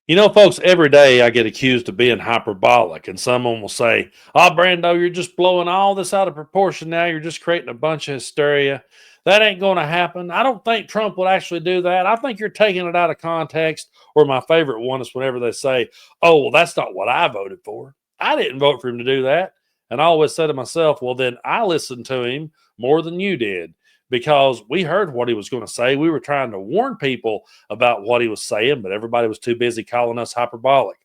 You know, folks, every day I get accused of being hyperbolic, and someone will say, "Oh, Brando, you're just blowing all this out of proportion now. You're just creating a bunch of hysteria. That ain't going to happen. I don't think Trump would actually do that. I think you're taking it out of context." Or my favorite one is whenever they say, "Oh, well, that's not what I voted for. I didn't vote for him to do that." And I always say to myself, "Well, then I listened to him more than you did because we heard what he was going to say. We were trying to warn people about what he was saying, but everybody was too busy calling us hyperbolic."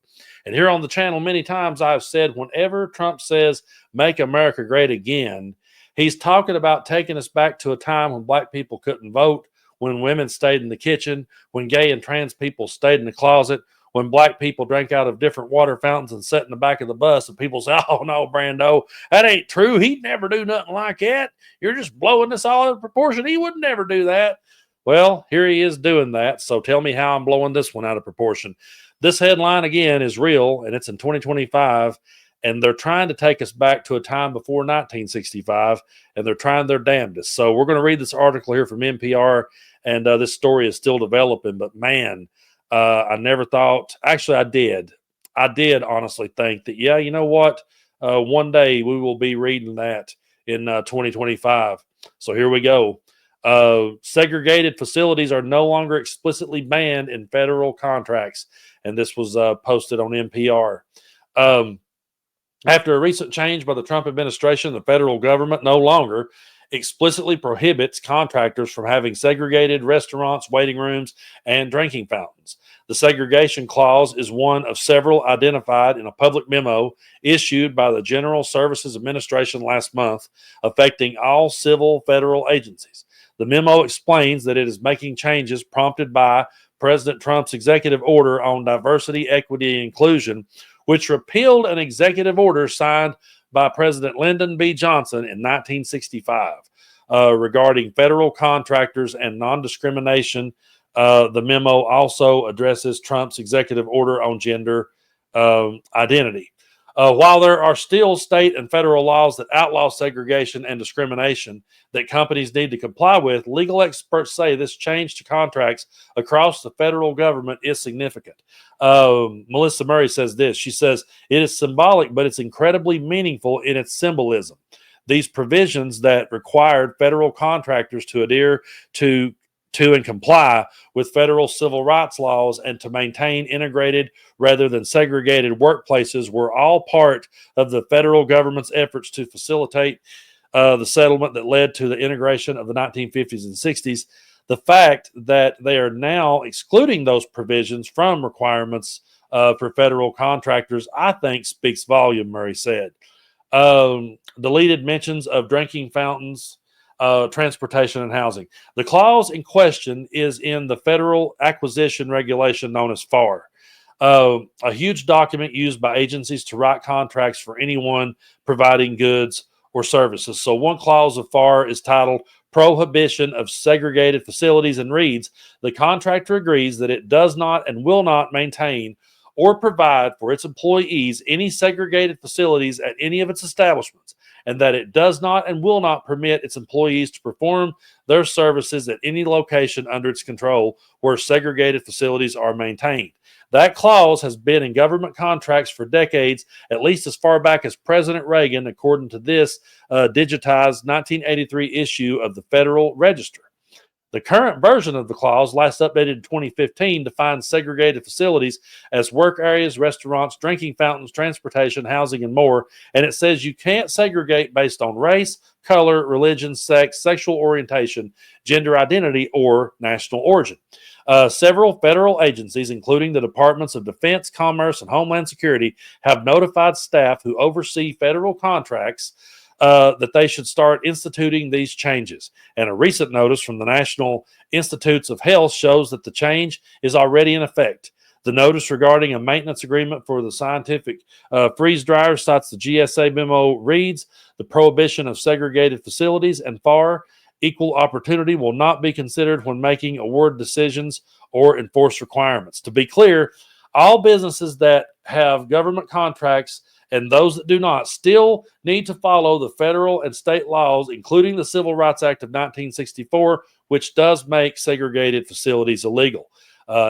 And here on the channel, many times I've said, whenever Trump says, "Make America great again," he's talking about taking us back to a time when black people couldn't vote, when women stayed in the kitchen, when gay and trans people stayed in the closet, when black people drank out of different water fountains and sat in the back of the bus. And people say, "Oh, no, Brando, that ain't true. He'd never do nothing like that. You're just blowing this all out of proportion. He would never do that." Well, here he is doing that. So tell me how I'm blowing this one out of proportion. This headline, again, is real, and it's in 2025. And they're trying to take us back to a time before 1965, and they're trying their damnedest. So we're going to read this article here from NPR, and this story is still developing. But man, I never thought, actually, I did. I did honestly think that, yeah, you know what? One day we will be reading that in 2025. So here we go. Segregated facilities are no longer explicitly banned in federal contracts. And this was posted on NPR. Um, After a recent change by the Trump administration, the federal government no longer explicitly prohibits contractors from having segregated restaurants, waiting rooms, and drinking fountains. The segregation clause is one of several identified in a public memo issued by the General Services Administration last month, affecting all civil federal agencies. The memo explains that it is making changes prompted by President Trump's executive order on diversity, equity, and inclusion, which repealed an executive order signed by President Lyndon B. Johnson in 1965 regarding federal contractors and non discrimination. The memo also addresses Trump's executive order on gender identity. While there are still state and federal laws that outlaw segregation and discrimination that companies need to comply with, legal experts say this change to contracts across the federal government is significant. Melissa Murray says this. She says, "It is symbolic, but it's incredibly meaningful in its symbolism. These provisions that required federal contractors to adhere to and comply with federal civil rights laws and to maintain integrated rather than segregated workplaces were all part of the federal government's efforts to facilitate the settlement that led to the integration of the 1950s and 60s. The fact that they are now excluding those provisions from requirements for federal contractors, I think, speaks volume," Murray said. Deleted mentions of drinking fountains, transportation, and housing. The clause in question is in the federal acquisition regulation known as FAR, a huge document used by agencies to write contracts for anyone providing goods or services. So one clause of FAR is titled Prohibition of Segregated Facilities and reads, "The contractor agrees that it does not and will not maintain or provide for its employees any segregated facilities at any of its establishments, and that it does not and will not permit its employees to perform their services at any location under its control where segregated facilities are maintained." That clause has been in government contracts for decades, at least as far back as President Reagan, according to this digitized 1983 issue of the Federal Register. The current version of the clause, last updated in 2015, defines segregated facilities as work areas, restaurants, drinking fountains, transportation, housing, and more. And it says you can't segregate based on race, color, religion, sex, sexual orientation, gender identity, or national origin. Several federal agencies, including the Departments of Defense, Commerce, and Homeland Security, have notified staff who oversee federal contracts that they should start instituting these changes. And a recent notice from the National Institutes of Health shows that the change is already in effect. The notice regarding a maintenance agreement for the scientific freeze dryer cites the GSA memo reads, "The prohibition of segregated facilities and FAR equal opportunity will not be considered when making award decisions or enforce requirements." To be clear, all businesses that have government contracts and those that do not still need to follow the federal and state laws, including the Civil Rights Act of 1964, which does make segregated facilities illegal.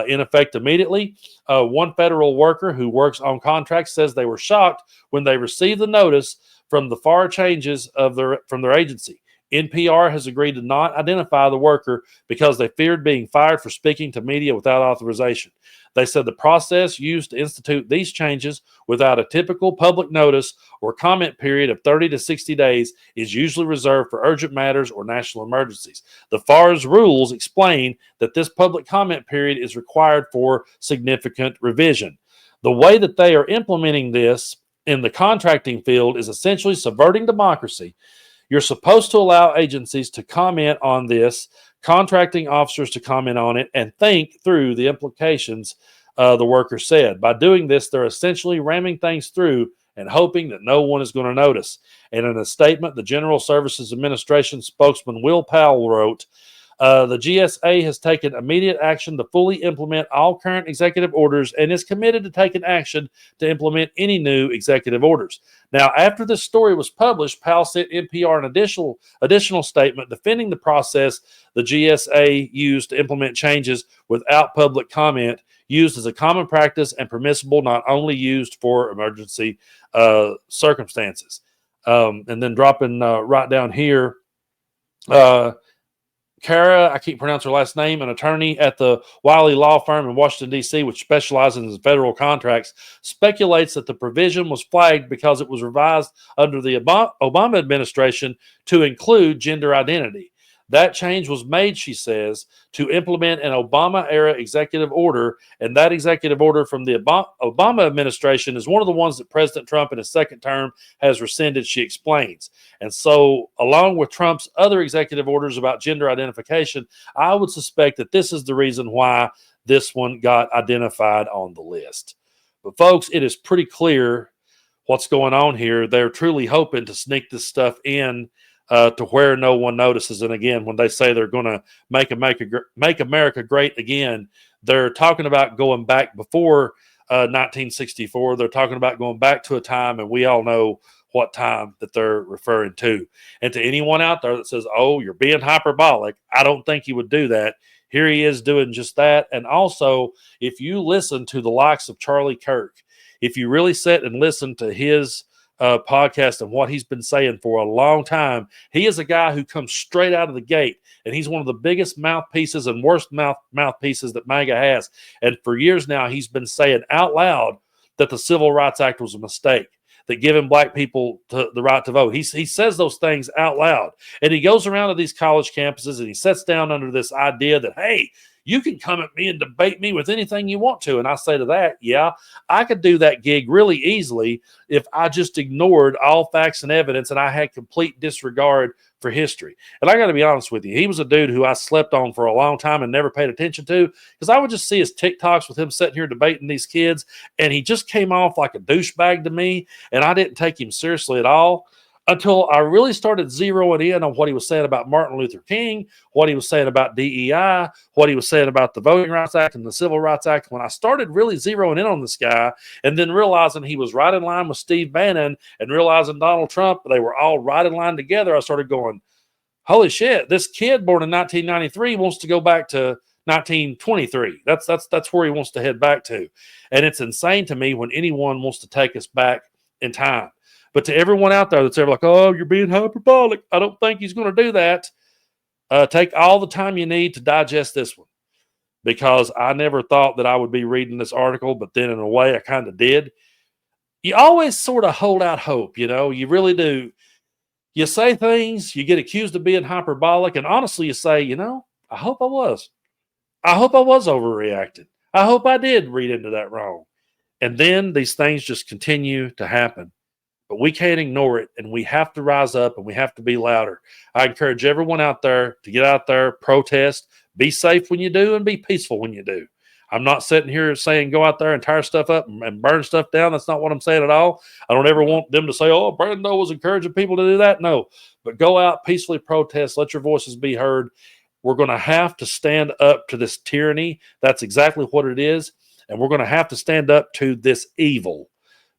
in effect immediately. One federal worker who works on contracts says they were shocked when they received the notice from the far changes from their agency. NPR has agreed to not identify the worker because they feared being fired for speaking to media without authorization. They said the process used to institute these changes without a typical public notice or comment period of 30 to 60 days is usually reserved for urgent matters or national emergencies. The FAR's rules explain that this public comment period is required for significant revision. The way that they are implementing this in the contracting field is essentially subverting democracy. You're supposed to allow agencies to comment on this, contracting officers to comment on it, and think through the implications, the worker said. By doing this, they're essentially ramming things through and hoping that no one is going to notice. And in a statement, the General Services Administration spokesman Will Powell wrote, the GSA has taken immediate action to fully implement all current executive orders and is committed to taking action to implement any new executive orders. Now, after this story was published, Powell sent NPR an additional statement defending the process the GSA used to implement changes without public comment, used as a common practice and permissible, not only used for emergency circumstances. And then dropping right down here, Kara, I can't pronounce her last name, an attorney at the Wiley Law Firm in Washington, D.C., which specializes in federal contracts, speculates that the provision was flagged because it was revised under the Obama administration to include gender identity. That change was made, she says, to implement an Obama-era executive order, and that executive order from the Obama administration is one of the ones that President Trump in his second term has rescinded, she explains. And so, along with Trump's other executive orders about gender identification, I would suspect that this is the reason why this one got identified on the list. But folks, it is pretty clear what's going on here. They're truly hoping to sneak this stuff in to where no one notices. And again, when they say they're going to make America great again, they're talking about going back before 1964. They're talking about going back to a time, and we all know what time that they're referring to. And to anyone out there that says, oh, you're being hyperbolic, I don't think he would do that. Here he is doing just that. And also, if you listen to the likes of Charlie Kirk, if you really sit and listen to his podcast and what he's been saying for a long time, he is a guy who comes straight out of the gate, and he's one of the biggest mouthpieces and worst mouthpieces that MAGA has. And for years now, he's been saying out loud that the Civil Rights Act was a mistake, that giving black people the right to vote. He says those things out loud, and he goes around to these college campuses and he sits down under this idea that, hey, you can come at me and debate me with anything you want to. And I say to that, yeah, I could do that gig really easily if I just ignored all facts and evidence and I had complete disregard for history. And I got to be honest with you, he was a dude who I slept on for a long time and never paid attention to, because I would just see his TikToks with him sitting here debating these kids, and he just came off like a douchebag to me, and I didn't take him seriously at all until I really started zeroing in on what he was saying about Martin Luther King, what he was saying about DEI, what he was saying about the Voting Rights Act and the Civil Rights Act. When I started really zeroing in on this guy and then realizing he was right in line with Steve Bannon and realizing Donald Trump, they were all right in line together, I started going, holy shit, this kid born in 1993 wants to go back to 1923. That's where he wants to head back to. And it's insane to me when anyone wants to take us back in time. But to everyone out there that's ever like, oh, you're being hyperbolic, I don't think he's going to do that. Take all the time you need to digest this one, because I never thought that I would be reading this article, but then in a way I kind of did. You always sort of hold out hope, you really do. You say things, you get accused of being hyperbolic, and honestly you say, I hope I was. I hope I was overreacting. I hope I did read into that wrong. And then these things just continue to happen. But we can't ignore it, and we have to rise up, and we have to be louder. I encourage everyone out there to get out there, protest, be safe when you do, and be peaceful when you do. I'm not sitting here saying go out there and tear stuff up and burn stuff down. That's not what I'm saying at all. I don't ever want them to say, oh, Brando was encouraging people to do that. No, but go out, peacefully protest, let your voices be heard. We're going to have to stand up to this tyranny. That's exactly what it is. And we're going to have to stand up to this evil,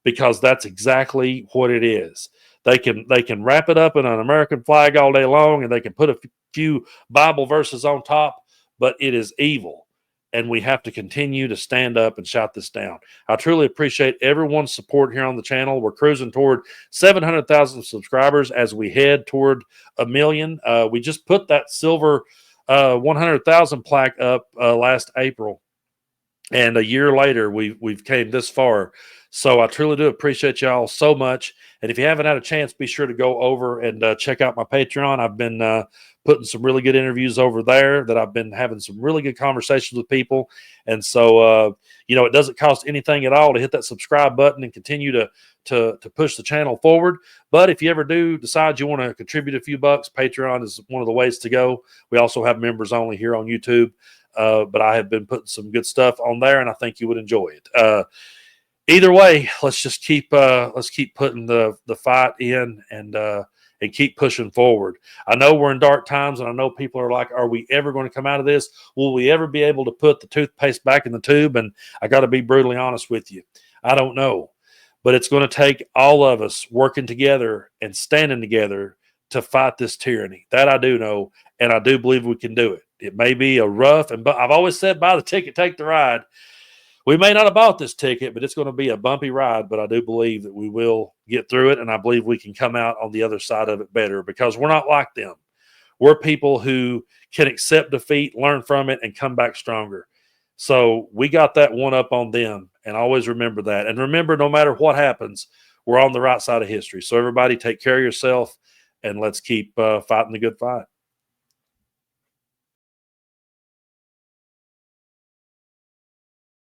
because that's exactly what it is. They can wrap it up in an American flag all day long, and they can put a few Bible verses on top, but it is evil. and we have to continue to stand up and shout this down. I truly appreciate everyone's support here on the channel. We're cruising toward 700,000 subscribers as we head toward a million. We just put that silver 100,000 plaque up last April, and a year later we've came this far. So I truly do appreciate y'all so much. And if you haven't had a chance, be sure to go over and check out my Patreon. I've been putting some really good interviews over there, that I've been having some really good conversations with people. And so it doesn't cost anything at all to hit that subscribe button and continue to push the channel forward. But if you ever do decide you want to contribute a few bucks, Patreon is one of the ways to go. We also have members only here on YouTube. But I have been putting some good stuff on there, and I think you would enjoy it. Either way, let's keep putting the fight in, and keep pushing forward. I know we're in dark times, and I know people are like, are we ever going to come out of this? Will we ever be able to put the toothpaste back in the tube? And I got to be brutally honest with you. I don't know. But it's going to take all of us working together and standing together to fight this tyranny. That I do know, and I do believe we can do it. It may be a rough, but I've always said, buy the ticket, take the ride. We may not have bought this ticket, but it's going to be a bumpy ride. But I do believe that we will get through it, and I believe we can come out on the other side of it better, because we're not like them. We're people who can accept defeat, learn from it, and come back stronger. So we got that one up on them, and always remember that. And remember, no matter what happens, we're on the right side of history. So everybody take care of yourself, and let's keep fighting the good fight.